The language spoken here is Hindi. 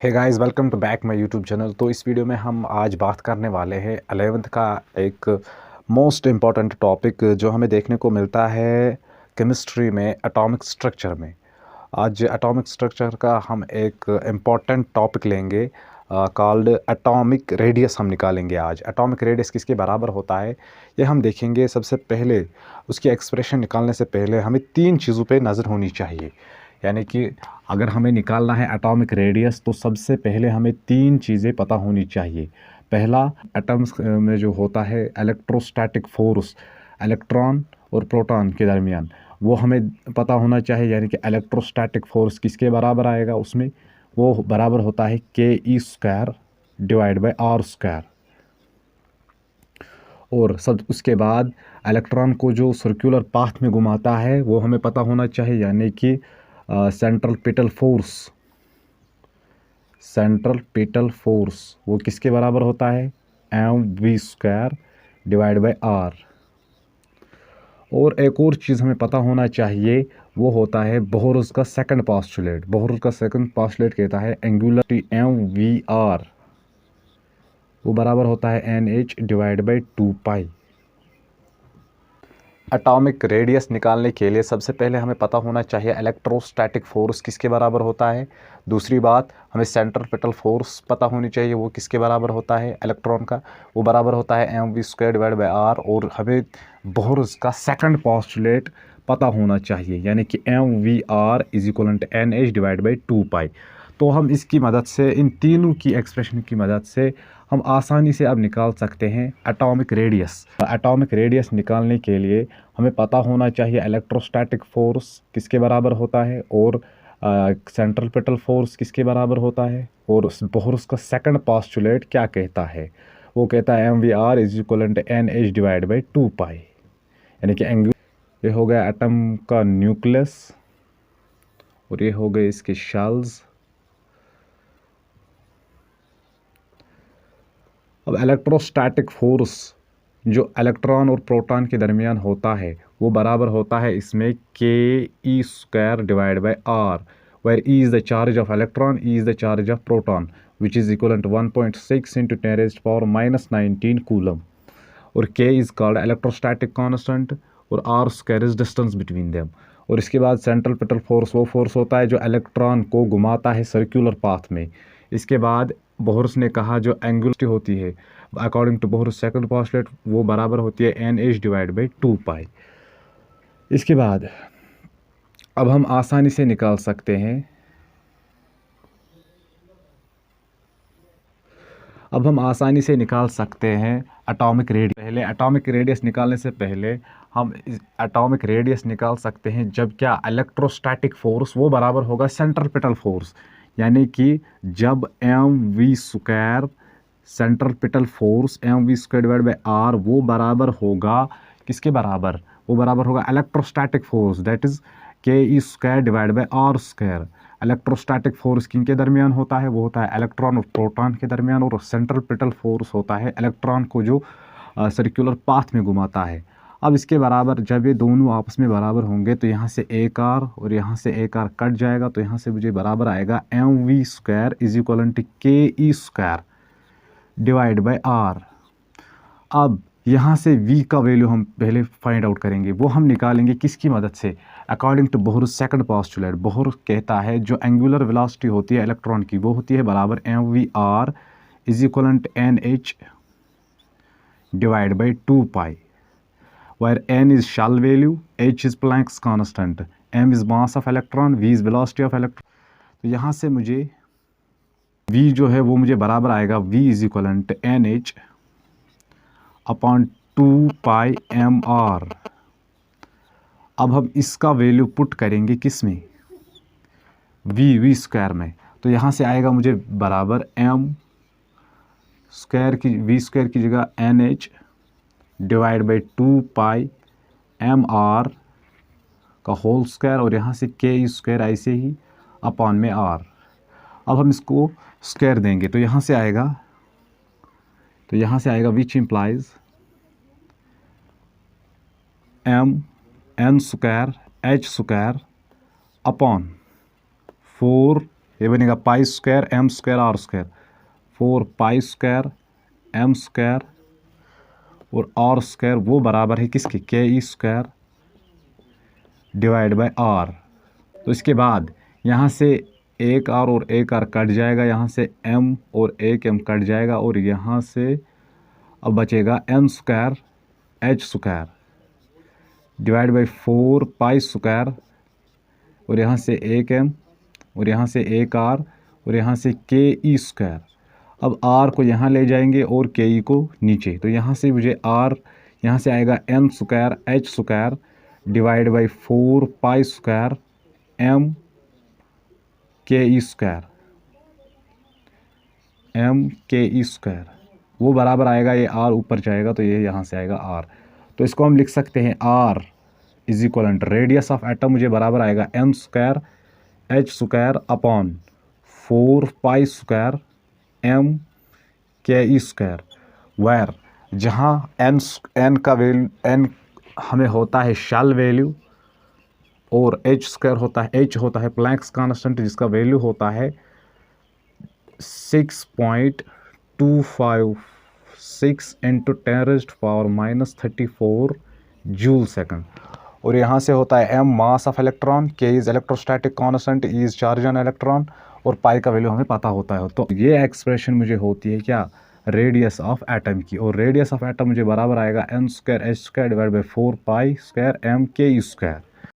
Hey guys, welcome to back my YouTube channel. तो इस वीडियो में हम आज बात करने वाले हैं 11th का एक मोस्ट इम्पॉर्टेंट टॉपिक जो हमें देखने को मिलता है केमिस्ट्री में, एटॉमिक स्ट्रक्चर में। आज एटॉमिक स्ट्रक्चर का हम एक इम्पॉर्टेंट टॉपिक लेंगे कॉल्ड एटॉमिक रेडियस। हम निकालेंगे आज एटॉमिक रेडियस किसके बराबर होता है, ये हम देखेंगे। सबसे पहले उसकी एक्सप्रेशन निकालने से पहले हमें तीन चीज़ों पे नज़र होनी चाहिए। यानी कि अगर हमें निकालना है एटॉमिक रेडियस तो सबसे पहले हमें तीन चीज़ें पता होनी चाहिए। पहला, एटम्स में जो होता है इलेक्ट्रोस्टैटिक फोर्स, इलेक्ट्रॉन और प्रोटॉन के दरमियान, वो हमें पता होना चाहिए। यानी कि इलेक्ट्रोस्टैटिक फोर्स किसके बराबर आएगा, उसमें वो बराबर होता है ke² डिवाइड बाय r²। और सब उसके बाद इलेक्ट्रॉन को जो सर्कुलर पाथ में घुमाता है वो हमें पता होना चाहिए। यानी कि सेंट्रल पिटल फोर्स वो किसके बराबर होता है, mv² डिवाइड बाय r। और एक और चीज़ हमें पता होना चाहिए, वो होता है बोहर्स का सेकंड पोस्टुलेट। बोहर्स का सेकंड पोस्टुलेट कहता है एंगुलर mvr वो बराबर होता है nh divide by 2π। Atomic radius निकालने के लिए सबसे पहले हमें पता होना चाहिए इलेक्ट्रोस्टैटिक फोर्स किसके बराबर होता है। दूसरी बात, हमें सेंट्रल पिटल फोर्स पता होनी चाहिए, वो किसके बराबर होता है, इलेक्ट्रॉन का, वो बराबर होता है mv² डिवाइड बाई r। और हमें बोहर्स का सेकंड पोस्टुलेट पता होना चाहिए, यानी कि mvr is equal to nh divide by 2π। तो हम इसकी मदद से, इन तीनों की एक्सप्रेशन की मदद से हम आसानी से अब निकाल सकते हैं एटॉमिक रेडियस। एटॉमिक रेडियस निकालने के लिए हमें पता होना चाहिए इलेक्ट्रोस्टैटिक फोर्स किसके बराबर होता है और सेंट्रल पिटल फोर्स किसके बराबर होता है, और बोहर्स का सेकंड पोस्टुलेट क्या कहता है, वो कहता है mvr is equal to nh divide by 2π। यानी कि ये हो गया एटम का न्यूक्लियस और ये हो गए इसके शेल्स। अब इलेक्ट्रोस्टैटिक फोर्स जो इलेक्ट्रॉन और प्रोटॉन के दरमियान होता है वो बराबर होता है इसमें ke² divide by r, where e is the charge of electron, e is the charge of proton, which is equal to 1.6 into 10⁻⁻19 coulomb. और k is called electrostatic constant और r² is distance between them. और इसके बाद सेंट्रल पिटल फोर्स वो फोर्स होता है जो इलेक्ट्रॉन को घुमाता है सर्कुलर पाथ में। इसके बाद बोहर्स ने कहा जो एंगुलर होती है according to Bohr's second postulate वो बराबर होती है nh डिवाइड बाई 2π। इसके बाद अब हम आसानी से निकाल सकते हैं, एटॉमिक रेडियस। पहले एटॉमिक रेडियस निकालने से पहले हम एटॉमिक रेडियस निकाल सकते हैं जब क्या इलेक्ट्रोस्टैटिक फोर्स वो बराबर होगा सेंट्रल पिटल फोर्स। यानी कि जब mv² centripetal force mv² divide by r वो बराबर होगा किसके बराबर, वो बराबर होगा electrostatic force, that is ke² divide by r²। Electrostatic force किनके दरमियान होता है, वो होता है इलेक्ट्रॉन और प्रोटॉन के दरमियान। और सेंट्रल पिटल फोर्स होता है इलेक्ट्रॉन को जो सर्कुलर पाथ में घुमाता है। अब इसके बराबर जब ये दोनों आपस में बराबर होंगे तो यहाँ से एक r और यहाँ से एक r कट जाएगा, तो यहाँ से मुझे बराबर आएगा mv² is equal to ke² divide by r। अब यहाँ से v का वैल्यू हम पहले फाइंड आउट करेंगे, वो हम निकालेंगे किसकी मदद से, according to Bohr's second postulate. Bohr कहता है जो एंगुलर वेलोसिटी होती है इलेक्ट्रॉन की वो होती है बराबर mvr is equal to nh divide by 2π, where n is Schall value, h is Planck's constant, m is mass of electron, v is velocity of electron। तो यहाँ से मुझे v जो है वो मुझे बराबर आएगा v is equal to nh upon 2πmr। अब हम इसका वैल्यू पुट करेंगे किस में, v² में। तो यहाँ से आएगा मुझे बराबर v² की जगह nh डिवाइड बाई 2πmr का होल स्क्वायर, और यहाँ से ke² ऐसे ही अपॉन में r। अब हम इसको स्क्वायर देंगे तो यहाँ से आएगा which implies n² h² upon 4 ये बनेगा pi square m square r square, 4 pi square m square और आर स्क्वायर वो बराबर है किसके, k e square divide by r. तो इसके बाद यहाँ से एक आर और एक आर कट जाएगा, यहाँ से एम और एक एम कट जाएगा और यहाँ से अब बचेगा m square h square divide by 4 pi square और यहाँ से एक एम और यहाँ से एक आर और यहाँ से के ई स्क्वायर। अब आर को यहाँ ले जाएंगे और के ई को नीचे, तो यहाँ से मुझे आर यहाँ से आएगा m square h square divide by 4 pi square m k e square, m k e square वो बराबर आएगा, ये आर ऊपर जाएगा तो ये यहाँ से आएगा आर। तो इसको हम लिख सकते हैं r is equal radius of atom मुझे बराबर आएगा m square h square upon 4 pi square m k e square, where जहाँ एन का वैल्यू एन हमें होता है शेल वैल्यू और एच स्क्वायर होता है, एच होता है प्लैंक्स कांस्टेंट जिसका वैल्यू होता है 6.256 इंटू 10⁻⁻34 जूल सेकंड। और यहाँ से होता है एम मास ऑफ इलेक्ट्रॉन, के is electrostatic constant, E is charge on electron और पाई का वैल्यू हमें पता होता है। तो ये एक्सप्रेशन मुझे होती है क्या, रेडियस ऑफ एटम की। और रेडियस ऑफ एटम मुझे बराबर आएगा m square h square divide by 4 pi square m k e square.